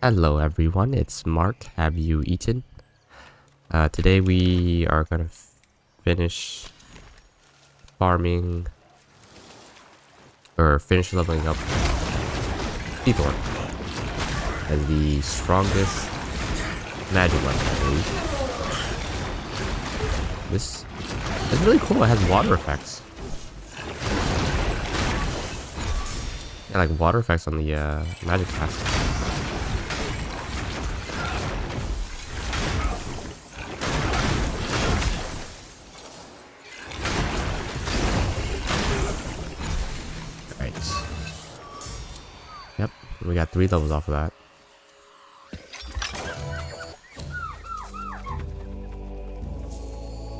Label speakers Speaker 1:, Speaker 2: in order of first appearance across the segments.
Speaker 1: Hello everyone, it's Mark. Have you eaten? Today we are gonna finish farming or finish leveling up Seathorn as the strongest magic weapon, I believe. This is really cool. It has water effects. Yeah, like water effects on the magic class. Yep, we got 3 levels off of that.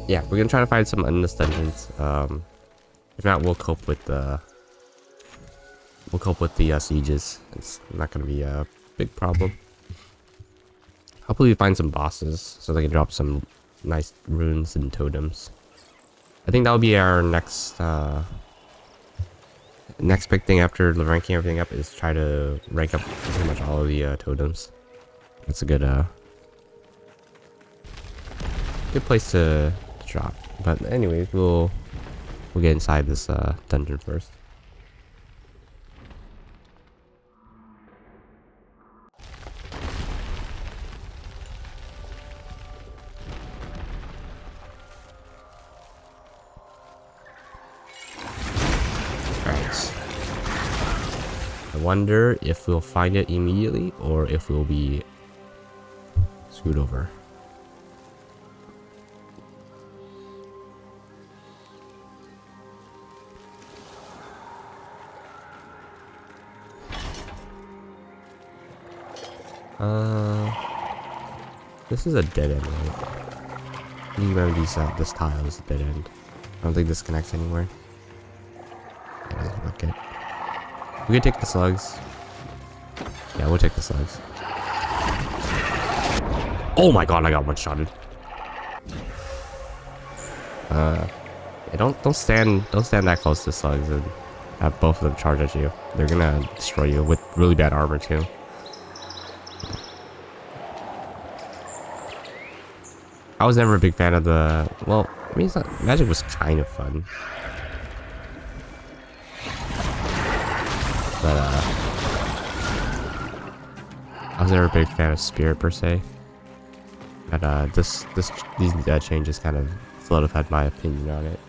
Speaker 1: Yeah, we're gonna try to find some endless dungeons. If not, we'll cope with the sieges. It's not gonna be a big problem. Hopefully, we find some bosses so they can drop some nice runes and totems. I think that'll be our next big thing after ranking everything up is try to rank up pretty much all of the totems. That's a good place to drop. But anyways, we'll get inside this dungeon first. I wonder if we'll find it immediately or if we'll be screwed over. This is a dead end, right? You remember this tile is a dead end. I don't think this connects anywhere. It doesn't look good. We can take the slugs. Yeah, we'll take the slugs. Oh my god, I got one-shotted. Yeah, don't stand that close to slugs and have both of them charge at you. They're gonna destroy you with really bad armor too. I was never a big fan of the, well, I mean, magic was kind of fun. But I was never a big fan of spirit per se. But these changes kind of solidified my opinion on it.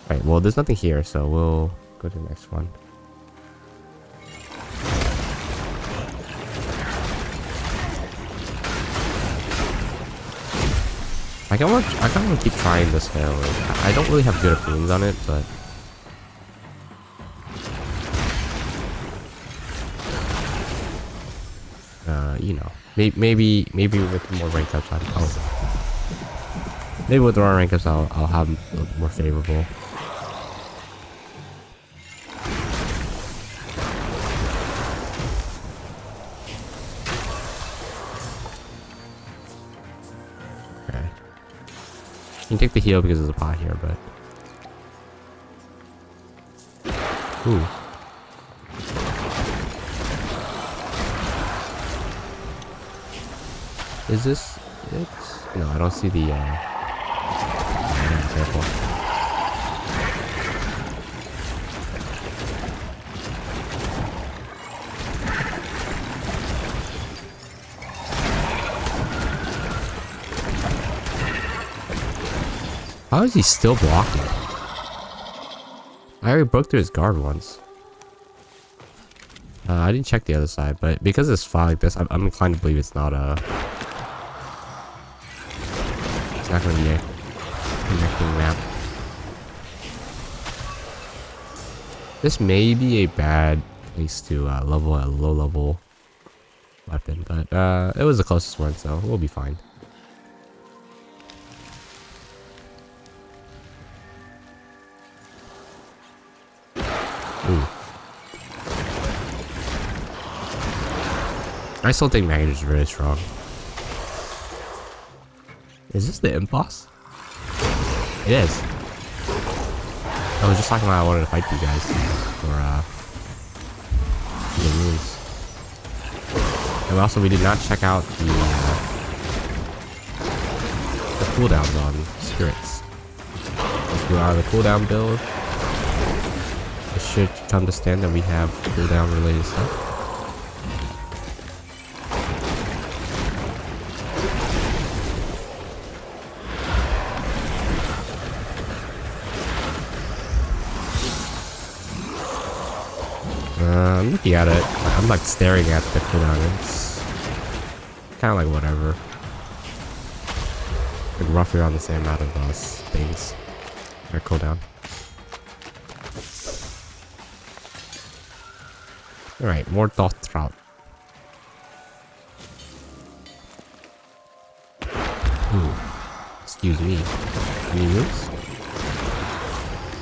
Speaker 1: Right, well, there's nothing here, so we'll go to the next one. I kind of want to keep trying this heroin. I don't really have good opinions on it, but you know, maybe with more rank ups, maybe with more rank ups, I'll have a little more favorable. You can take the heal because there's a pot here, but ooh. Is this it? No, I don't see the careful. How is he still blocking? I already broke through his guard once. I didn't check the other side, but because it's fog like this, I'm inclined to believe it's not it's not going to be a connecting map. This may be a bad place to level a low-level weapon, but it was the closest one, so we'll be fine. Ooh. I still think Magnet is really strong. Is this the imp boss? It is. I was just talking about I wanted to fight you guys for the runes. And also we did not check out the cooldowns on spirits. Let's go out of the cooldown build. It should come to stand that we have cooldown related stuff. I'm looking at it. I'm like staring at the cooldown. It's kind of like whatever. Like roughly around the same amount of things. Their cooldown. Alright, more thought trout. Ooh. Excuse me. Any runes?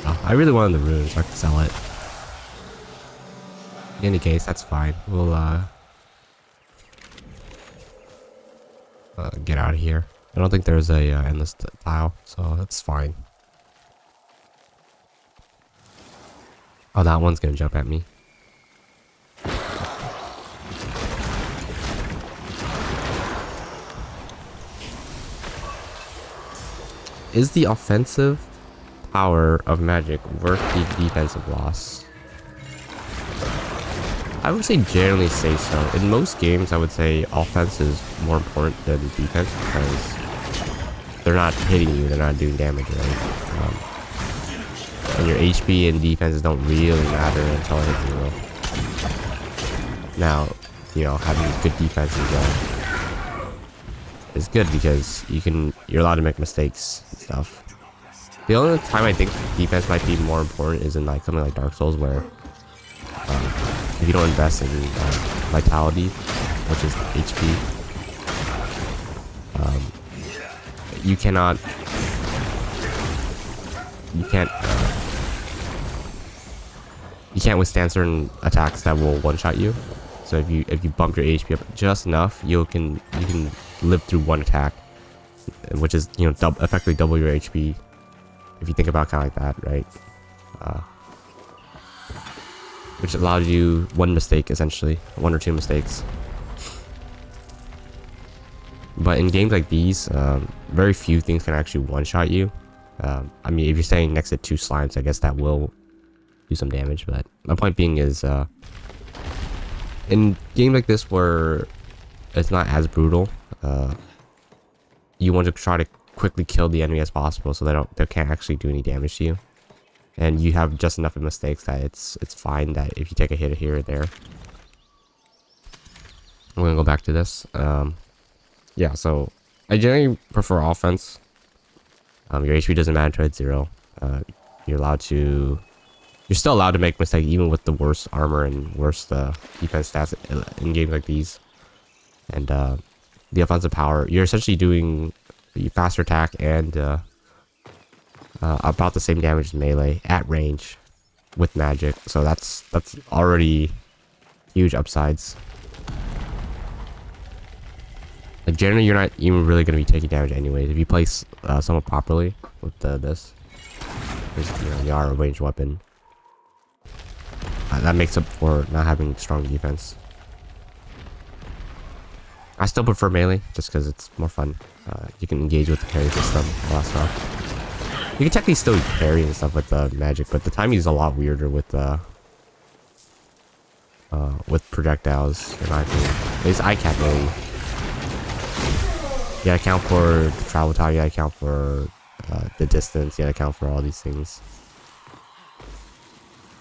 Speaker 1: Oh, I really wanted the runes so I could sell it. In any case, that's fine. We'll get out of here. I don't think there's a endless tile, so that's fine. Oh, that one's gonna jump at me. Is the offensive power of magic worth the defensive loss? I would say generally say so. In most games, I would say offense is more important than defense because they're not hitting you, they're not doing damage, right? And your HP and defenses don't really matter until it hits 0. Now, you know, having good defense is good because you're allowed to make mistakes and stuff. The only time I think defense might be more important is in like something like Dark Souls where if you don't invest in vitality, which is HP, you can't withstand certain attacks that will one-shot you. So if you bump your HP up just enough, you can live through one attack, which is, you know, effectively double your HP. If you think about kind of like that, right? Which allows you one mistake, essentially, 1 or 2 mistakes. But in games like these, very few things can actually one-shot you. I mean, if you're standing next to 2 slimes, I guess that will do some damage. But my point being is, in games like this where it's not as brutal, you want to try to quickly kill the enemy as possible so they can't actually do any damage to you. And you have just enough of mistakes that it's fine that if you take a hit here or there. I'm gonna go back to this. Yeah, so I generally prefer offense. Your HP doesn't matter until it's 0. You're still allowed to make mistakes even with the worst armor and worst defense stats in games like these. And the offensive power, you're essentially doing faster attack and about the same damage as melee at range with magic, so that's already huge upsides. Like generally, you're not even really going to be taking damage anyways if you place somewhat properly with this. Because, you know, you are a ranged weapon. That makes up for not having strong defense. I still prefer melee just because it's more fun. You can engage with the parry system, all that stuff. You can technically still parry and stuff with magic, but the timing is a lot weirder with projectiles, in my opinion. At least I can't really. You gotta account for the travel time, you gotta account for the distance, you gotta account for all these things.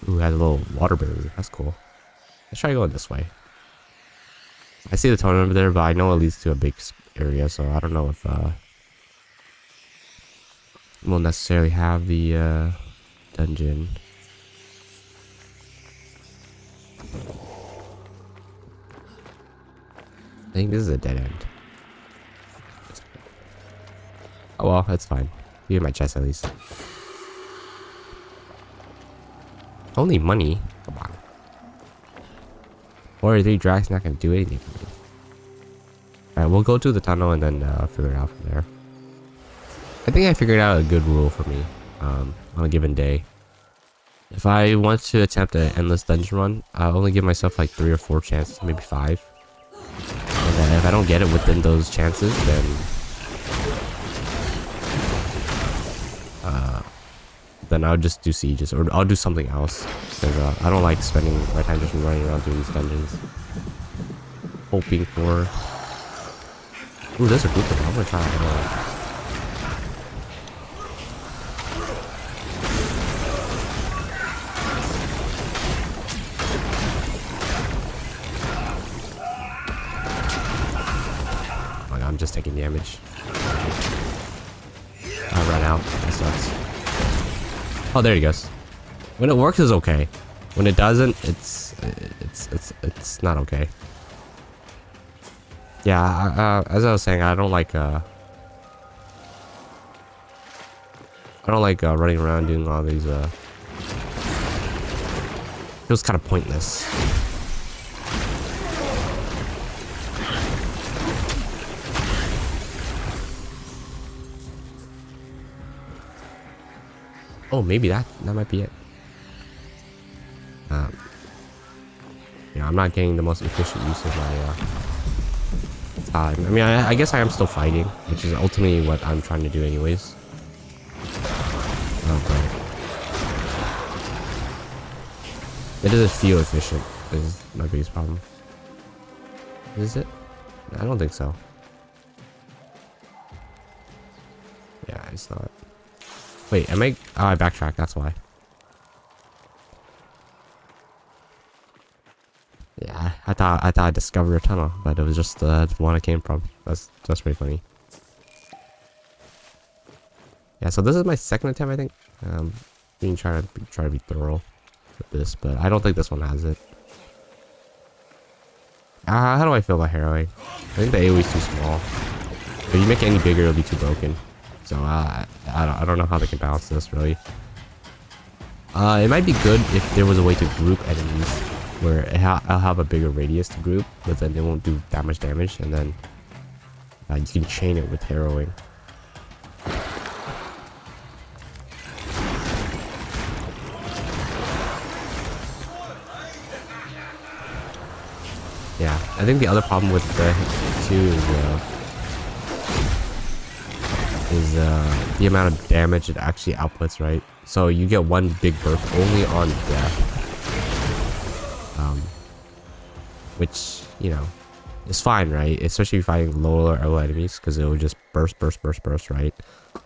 Speaker 1: Ooh, has a little water barrier. That's cool. Let's try going this way. I see the tunnel over there, but I know it leads to a big area, so I don't know if we'll necessarily have the dungeon. I think this is a dead end. Oh well, that's fine. Give me my chest at least. Only money? Come on. 4 or 3 drags not gonna do anything for me. Alright, we'll go to the tunnel and then figure it out from there. I think I figured out a good rule for me on a given day. If I want to attempt an endless dungeon run, I'll only give myself like 3 or 4 chances, maybe 5. And then if I don't get it within those chances, then I'll just do sieges, or I'll do something else. Because I don't like spending my time just running around doing these dungeons. Hoping for... Ooh, there's a group of them. I'm gonna try it out. I'm just taking damage. I ran out. That sucks. Oh, there he goes. When it works, it's okay. When it doesn't, it's not okay. Yeah, as I was saying, I don't like running around doing all these. It was kind of pointless. Oh, maybe that might be it. Yeah, I'm not getting the most efficient use of my time. I mean, I guess I am still fighting, which is ultimately what I'm trying to do anyways. Oh, but it doesn't feel efficient, is my biggest problem. Is it? I don't think so. Yeah, it's not. Wait, am I... Oh, I backtracked, that's why. Yeah, I thought I discovered a tunnel, but it was just the one I came from. That's pretty funny. Yeah, so this is my second attempt, I think. Being try to be thorough with this, but I don't think this one has it. How do I feel about harrowing? I think the AoE is too small. If you make it any bigger, it'll be too broken. So I don't know how they can balance this really. It might be good if there was a way to group enemies where I'll have a bigger radius to group, but then it won't do that much damage, and then you can chain it with harrowing. Yeah, I think the other problem with the too is the amount of damage it actually outputs, right? So you get one big burst only on death, which, you know, is fine, right? Especially if you're fighting lower level enemies, because it will just burst, right?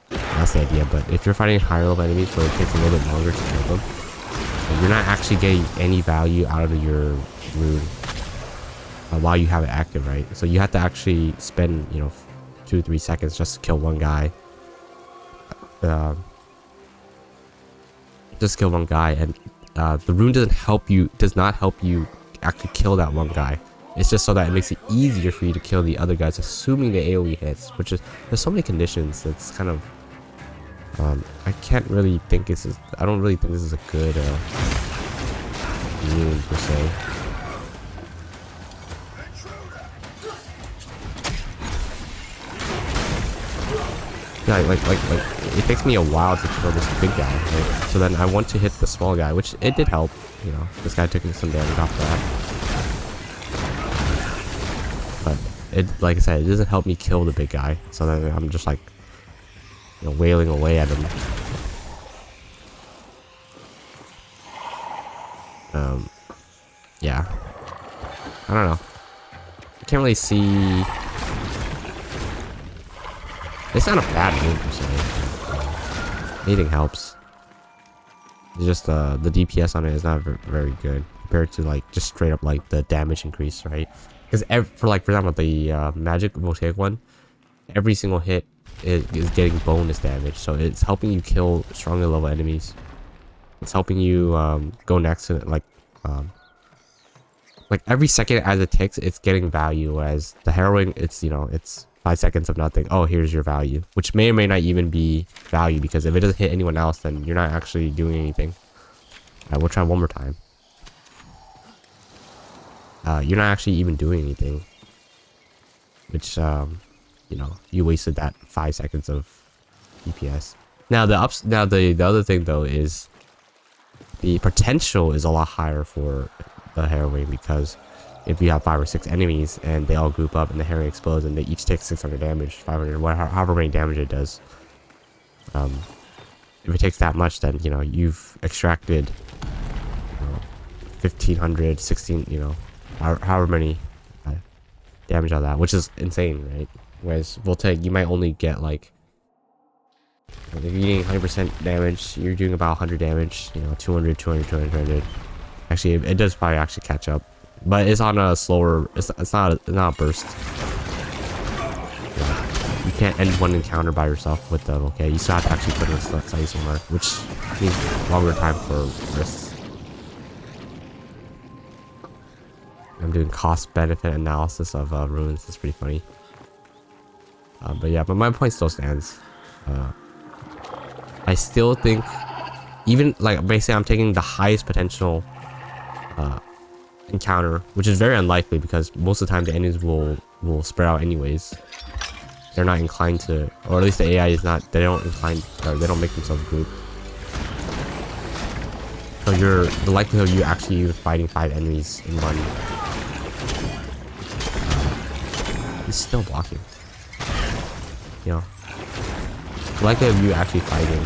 Speaker 1: That's the idea. But if you're fighting higher level enemies where it takes a little bit longer to kill them, you're not actually getting any value out of your rune while you have it active, right? So you have to actually spend, you know, 2-3 seconds just to kill one guy. Just kill one guy, and the rune does not help you actually kill that one guy. It's just so that it makes it easier for you to kill the other guys, assuming the AoE hits, which is, there's so many conditions that's kind of I can't really think this is, I don't really think this is a good rune per se. Yeah, like it takes me a while to kill this big guy, right? So then I want to hit the small guy, which it did help, you know. This guy took some damage off that. But it, like I said, it doesn't help me kill the big guy. So then I'm just like, you know, wailing away at him. Yeah. I don't know. I can't really see. It's not a bad move per se. Anything helps. It's just the DPS on it is not very good compared to like just straight up like the damage increase, right? Because for example the magic voltaic one, every single hit is getting bonus damage, so it's helping you kill stronger level enemies. It's helping you go next to like every second as it ticks, it's getting value. As the harrowing, it's, you know, it's 5 seconds of nothing. Oh, here's your value, which may or may not even be value, because if it doesn't hit anyone else, then you're not actually doing anything. We'll try one more time. You're not actually even doing anything, which you know, you wasted that 5 seconds of DPS. Now the other thing though is the potential is a lot higher for the harrowing, because if you have 5 or 6 enemies and they all group up and the harrowing explodes and they each take 600 damage, 500, however many damage it does. If it takes that much, then you know you've extracted 1500, 16, however many damage out of that, which is insane, right? Whereas you might only get like, if you're getting 100% damage, you're doing about 100 damage, 200, 200, 200, 200. Actually, it does probably actually catch up, but it's on a slower, it's not a burst. You can't end one encounter by yourself with them, okay? You still have to actually put in a study somewhere, which means longer time for risks. I'm doing cost-benefit analysis of ruins. It's pretty funny. But my point still stands. I still think, even like basically I'm taking the highest potential encounter, which is very unlikely because most of the time the enemies will spread out anyways. They're not inclined to, or at least the AI is not, they don't make themselves group. So the likelihood of you actually fighting 5 enemies in one, he's still blocking. The likelihood of you actually fighting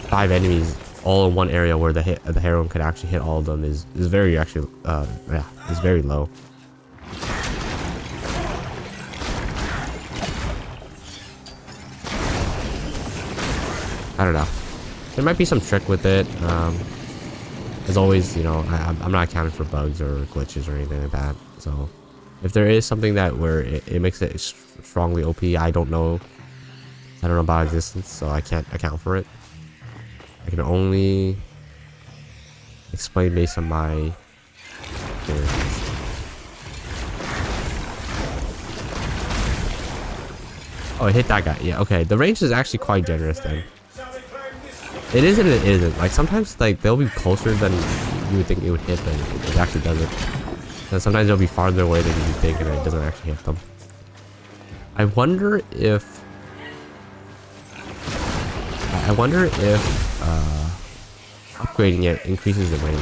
Speaker 1: 5 enemies all in one area where the heroine could actually hit all of them is very is very low. I don't know. There might be some trick with it. As always, I'm not accounting for bugs or glitches or anything like that. So if there is something where it makes it strongly OP, I don't know about existence, so I can't account for it. I can only explain based on my experiences. Oh, I hit that guy. Yeah, okay. The range is actually quite generous then. It is and it isn't. Like sometimes they'll be closer than you would think it would hit, but it actually doesn't. And sometimes they'll be farther away than you think and it doesn't actually hit them. I wonder if upgrading it increases the range.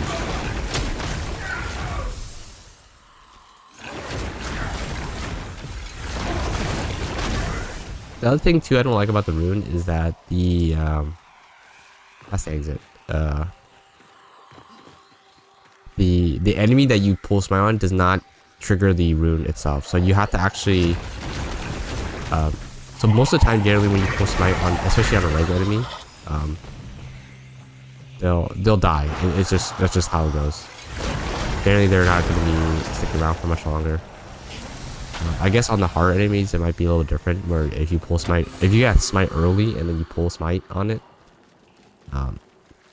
Speaker 1: The other thing too I don't like about the rune is that that's the exit. The enemy that you pull smite on does not trigger the rune itself, so you have to actually so most of the time generally when you pull smite on, especially on a regular enemy, they'll die. That's just how it goes. Generally they're not going to be sticking around for much longer. I guess on the hard enemies it might be a little different, where if you pull smite, if you get smite early and then you pull smite on it,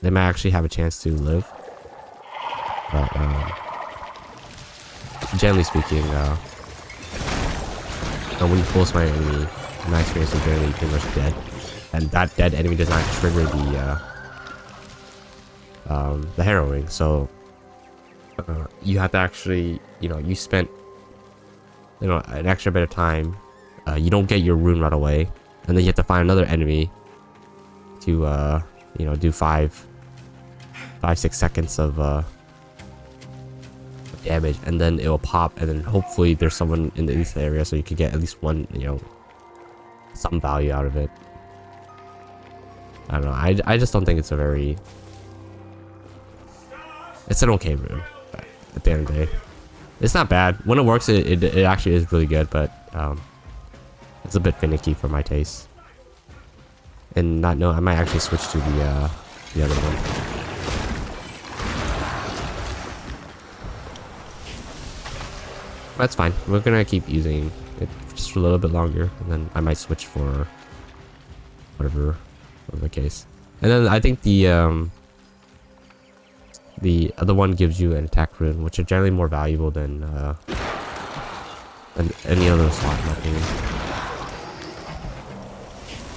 Speaker 1: they might actually have a chance to live. But generally speaking, when you pull smite enemy, in my experience is generally pretty much dead, and that dead enemy does not trigger the harrowing. So you have to actually, you spent an extra bit of time. You don't get your rune right away, and then you have to find another enemy to do 5-6 seconds of damage, and then it will pop, and then hopefully there's someone in this area so you could get at least one, some value out of it. I don't know. I just don't think it's it's an okay rune, but at the end of the day, it's not bad. When it works, it actually is really good, but it's a bit finicky for my taste. And I might actually switch to the other one. That's fine. We're gonna keep using it just for a little bit longer, and then I might switch for whatever the case. And then I think the other one gives you an attack rune, which are generally more valuable than any other slot, in my opinion.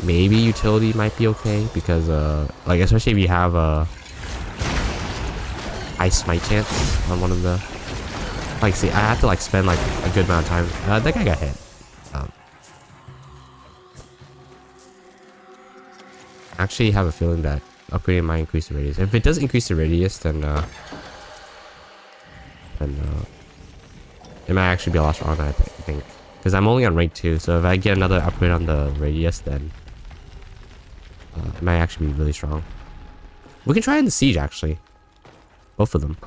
Speaker 1: Maybe utility might be okay because especially if you have a high smite chance on one of the. See, I have to spend a good amount of time. That guy got hit. I actually have a feeling that upgrading might increase the radius. If it does increase the radius, then it might actually be a lot stronger, I think. Because I'm only on rank 2, so if I get another upgrade on the radius, then it might actually be really strong. We can try in the siege, actually. Both of them.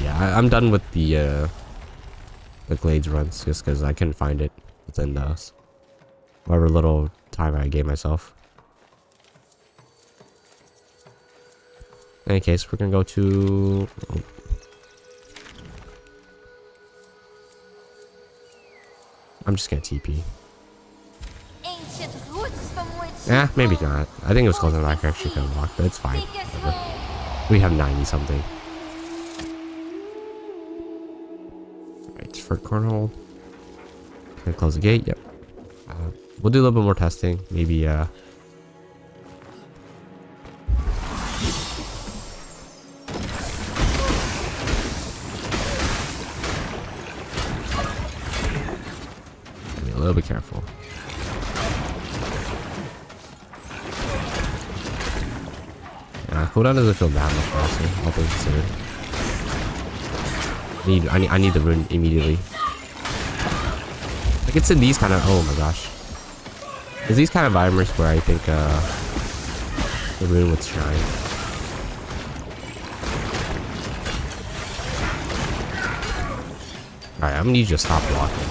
Speaker 1: Yeah, I'm done with the Glades runs, just because I couldn't find it within those. However little time I gave myself. In any case, we're gonna go to... Oh. I'm just gonna TP. Yeah, maybe not. I think it was close enough I actually could unlock, but it's fine. Whatever. We have 90 something. Alright, for cornhole. Gonna close the gate, yep. We'll do a little bit more testing. Maybe, be a little bit careful. Cooldown doesn't feel that much faster, all things considered. I need the rune immediately. Like it's in these kind of... Oh my gosh. It's these kind of environments where I think the rune would shine. Alright, I'm gonna need you to stop blocking.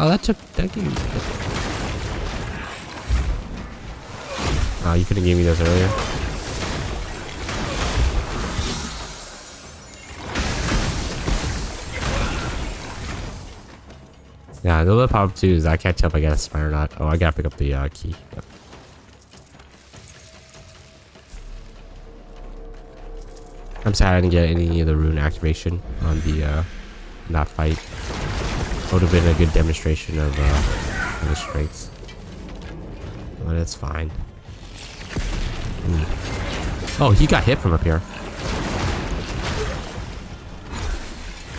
Speaker 1: Oh, that took... Thank you. Oh, you couldn't give me those earlier. Yeah, the other problem too is I can't tell if I get a spine or not. Oh, I gotta pick up the key. Yep. I'm sad I didn't get any of the rune activation on the that fight. Would have been a good demonstration of the strengths. But it's fine. Oh, he got hit from up here.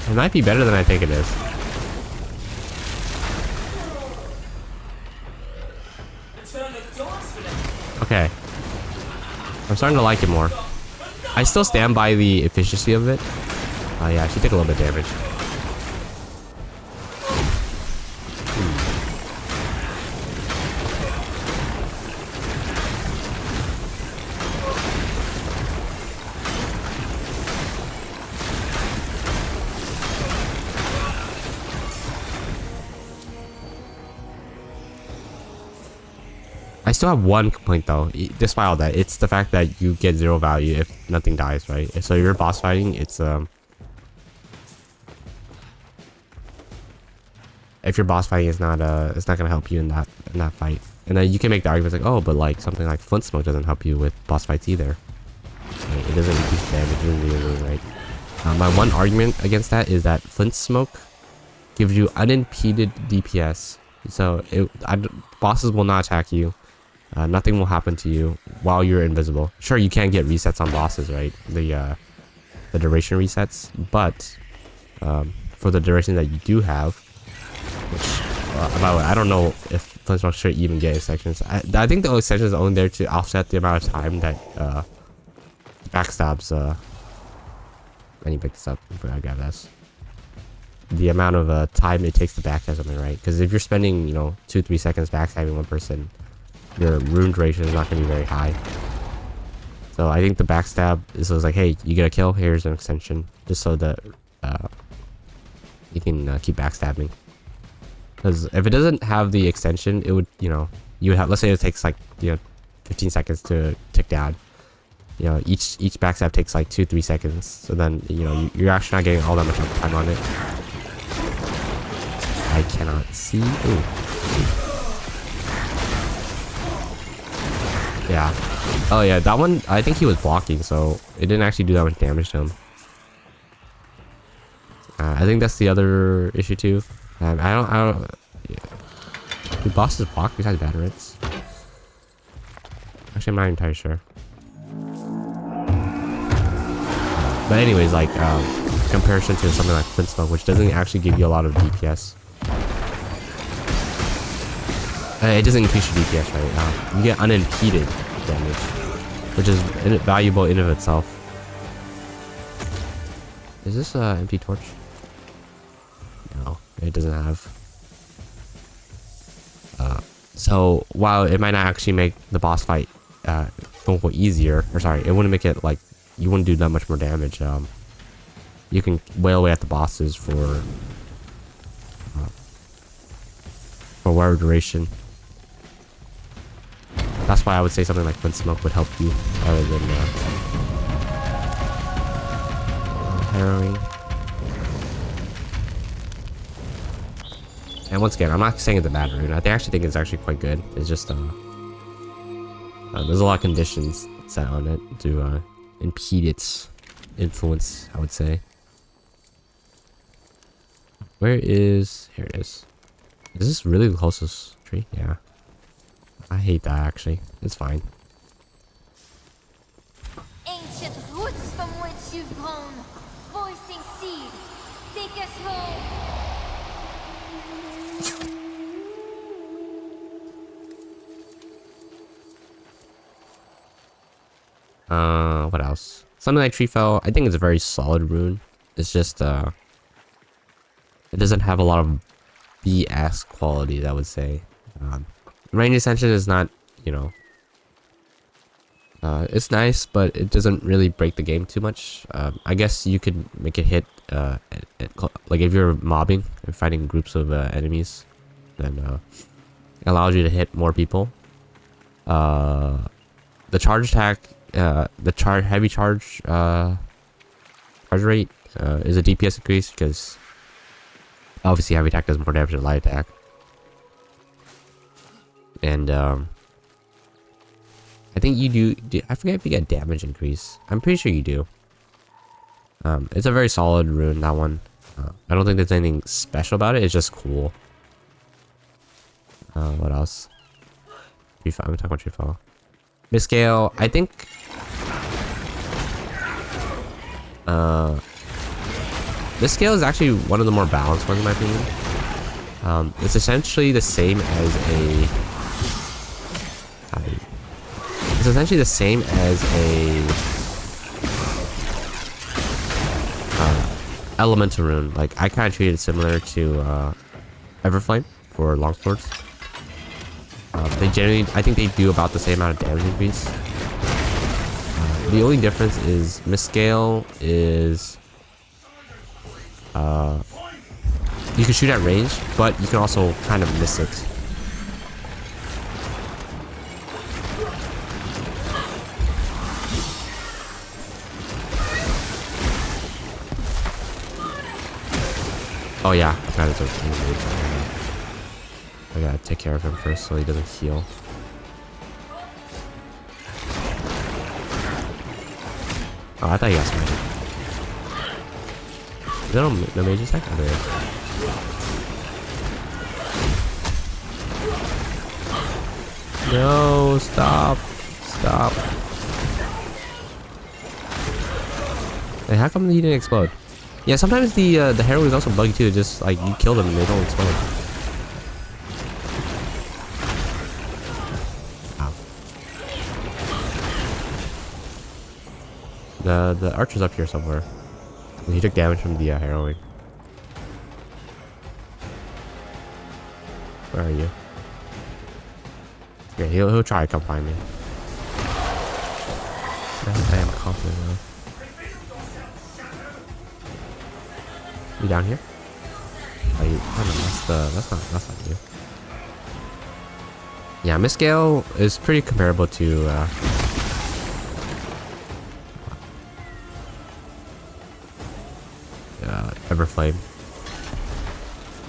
Speaker 1: It might be better than I think it is. Okay. I'm starting to like it more. I still stand by the efficiency of it. Yeah, she took a little bit of damage. I still have one complaint though, despite all that. It's the fact that you get 0 value if nothing dies, right? So if you're boss fighting, it's if your boss fighting is not it's not gonna help you in that fight. And then you can make the argument like, oh, but like something like Flint Smoke doesn't help you with boss fights either. Right? It doesn't increase damage, right? My one argument against that is that Flint Smoke gives you unimpeded DPS, so bosses will not attack you. Nothing will happen to you while you're invisible. Sure, you can get resets on bosses, right? The duration resets, but for the duration that you do have, which by the way, I don't know if Flint Smoke should even get extensions. I think the extension is only there to offset the amount of time that backstabs. I need to pick this up before I grab this. The amount of time it takes to backstab something, right? Because if you're spending, 2-3 seconds backstabbing one person, your rune duration is not going to be very high. So I think the backstab is like, hey, you get a kill, here's an extension, just so that you can keep backstabbing. Because if it doesn't have the extension, it would, you would have, let's say it takes like, 15 seconds to tick down. Each backstab takes like 2-3 seconds. So then, you're actually not getting all that much time on it. I cannot see. Ooh. Yeah. Oh yeah, that one, I think he was blocking, so it didn't actually do that much damage to him. I think that's the other issue too. I don't. Yeah. Do bosses block besides batterets? Actually, I'm not entirely sure. But anyways, like comparison to something like Flint Smoke, which doesn't actually give you a lot of DPS. It doesn't increase your DPS, right? You get unimpeded damage, which is valuable in of itself. Is this an empty torch? No, it doesn't have. So while it might not actually make the boss fight quote unquote easier, or sorry, it wouldn't make it like you wouldn't do that much more damage. You can wail away at the bosses for a wider duration. That's why I would say something like Flint Smoke would help you rather than harrowing. And once again, I'm not saying it's a bad rune. I actually think it's actually quite good. It's just there's a lot of conditions set on it to impede its influence, I would say. Where is... Here it is. Is this really the closest tree? Yeah. I hate that, actually. It's fine.
Speaker 2: Ancient roots from which you've grown, voicing seed, take us home.
Speaker 1: What else? Something like Tree Fell, I think it's a very solid rune. It's just, it doesn't have a lot of BS qualities, I would say. Range Ascension is not, you know, it's nice, but it doesn't really break the game too much. I guess you could make it hit, like if you're mobbing and fighting groups of enemies, then it allows you to hit more people. The charge attack, the heavy charge rate is a DPS increase because obviously heavy attack does more damage than light attack. And I think you do. I forget if you get damage increase. I'm pretty sure you do. It's a very solid rune, that one. I don't think there's anything special about it. It's just cool. What else? I'm talking about Tree Fall. Misscale, I think. Misscale is actually one of the more balanced ones in my opinion. It's essentially the same as a. It's essentially the same as a elemental rune. Like I kind of treat it similar to Everflame for longswords. They generally, I think they do about the same amount of damage increase. The only difference is Misscale is you can shoot at range, but you can also kind of miss it. Oh yeah, I gotta take care of him first so he doesn't heal. Oh, I thought he got smited. Is that no mage attack? Oh, there it is. No, stop. Stop. Hey, how come he didn't explode? Yeah, sometimes the harrow is also buggy too. Just like you kill them and they don't explode. Ow. The archer's up here somewhere. He took damage from the harrowing. Where are you? Yeah, he'll try to come find me. I am confident though. You down here? Oh, no, that's not you. Yeah, Misscale is pretty comparable to Everflame.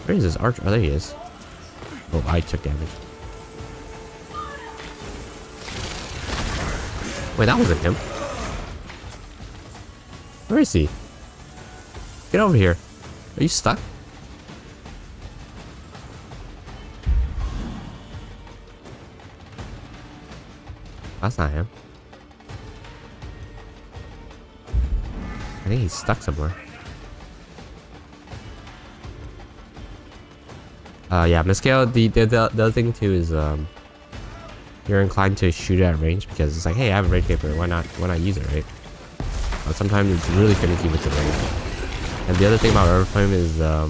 Speaker 1: Where is this archer? Oh, there he is. Oh, I took damage. Wait, that wasn't him. Where is he? Get over here. Are you stuck? That's not him. think he's stuck somewhere. Yeah, Miscale, the other thing too is you're inclined to shoot it at range because it's like, hey, I have a range paper, why not use it, right? But sometimes it's really finicky with the range. And the other thing about Everflame is I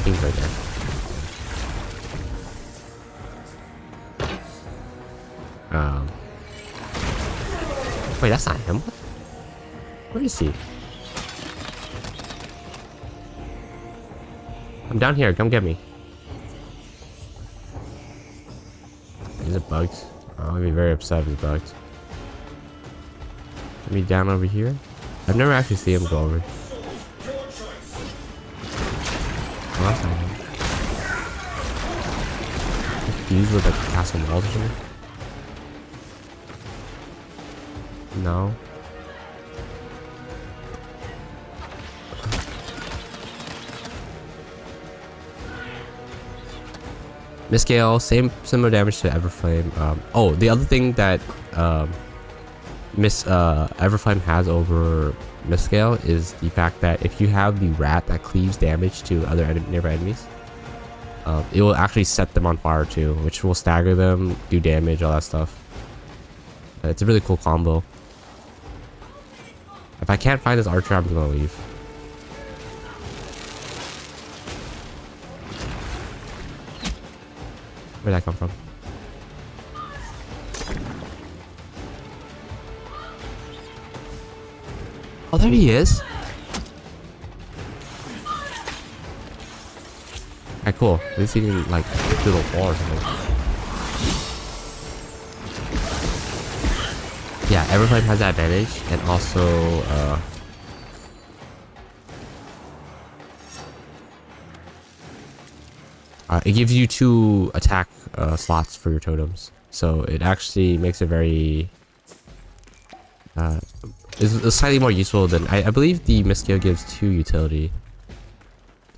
Speaker 1: think it's right there. Wait, that's not him. Where is he? I'm down here. Come get me. Is it bugged? Oh, I'd be very upset if it's bugged. Get me down over here. I've never actually seen him go over. Oh, that's not him. Confused with like castle walls or something? No. Miscale, similar damage to Everflame. Oh, the other thing that Everflame has over Miscale is the fact that if you have the rat that cleaves damage to other nearby enemies, it will actually set them on fire too, which will stagger them, do damage, all that stuff. It's a really cool combo. If I can't find this archer, I'm gonna leave. Where'd that come from? Oh, there he is. Alright, cool. At least he didn't like do the wall or something. Yeah, Everflame has that advantage, and also it gives you 2 attack slots for your totems, so it actually makes it very is slightly more useful than I believe the Miscale gives 2 utility.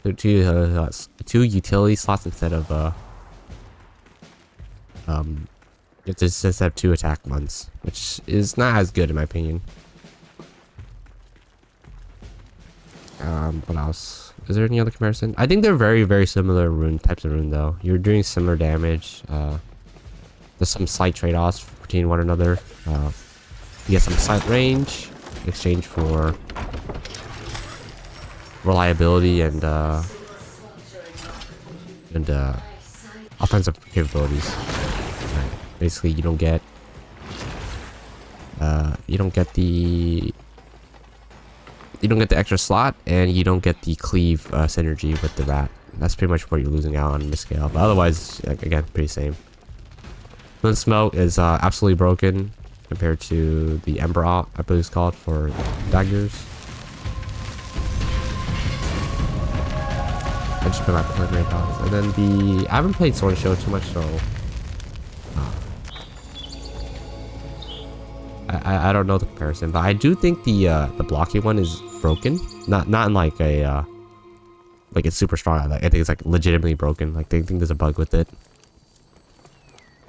Speaker 1: 2 utility slots instead of it just have 2 attack ones, which is not as good in my opinion. What else? Is there any other comparison? I think they're very similar types of rune though. You're doing similar damage. There's some slight trade-offs between one another. You get some slight range in exchange for reliability and offensive capabilities. Basically, you don't get the extra slot, and you don't get the cleave synergy with the rat. That's pretty much what you're losing out on Miscale. But otherwise, again, pretty same. Flint Smoke is absolutely broken compared to the Ember Op, I believe it's called, for daggers. I just put my play rate on. And then I haven't played Sword and Shield too much, so I don't know the comparison, but I do think the blocking one is broken. Not in like a like it's super strong. I think it's like legitimately broken. Like they think there's a bug with it.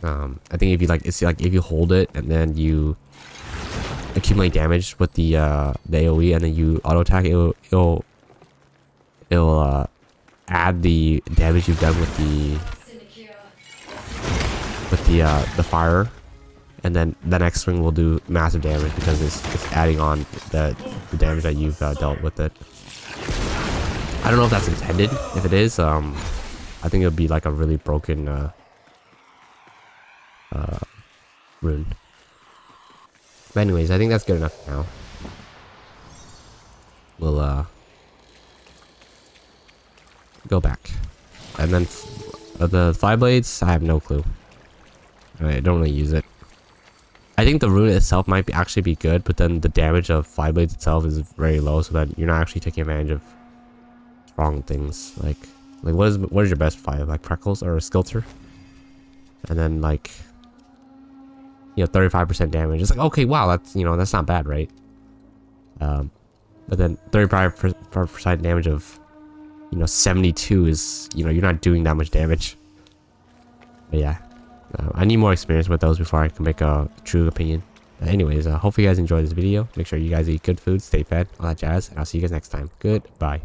Speaker 1: I think if you if you hold it and then you accumulate damage with the AOE and then you auto attack, it'll add the damage you've done with the fire. And then the next swing will do massive damage because it's adding on the damage that you've dealt with it. I don't know if that's intended. If it is, I think it would be like a really broken rune. But anyways, I think that's good enough now. We'll go back. And then the Fly Blades, I have no clue. I don't really use it. I think the rune itself might actually be good, but then the damage of Fly Blades itself is very low, so that you're not actually taking advantage of strong things. Like what is your best fly? Like Freckles or a Skilter? And then 35% damage. It's like, okay, wow, that's not bad, right? But then 35% damage of 72 is you're not doing that much damage. But yeah. I need more experience with those before I can make a true opinion. Anyways, hopefully you guys enjoyed this video. Make sure you guys eat good food, stay fed, all that jazz, and I'll see you guys next time. Goodbye.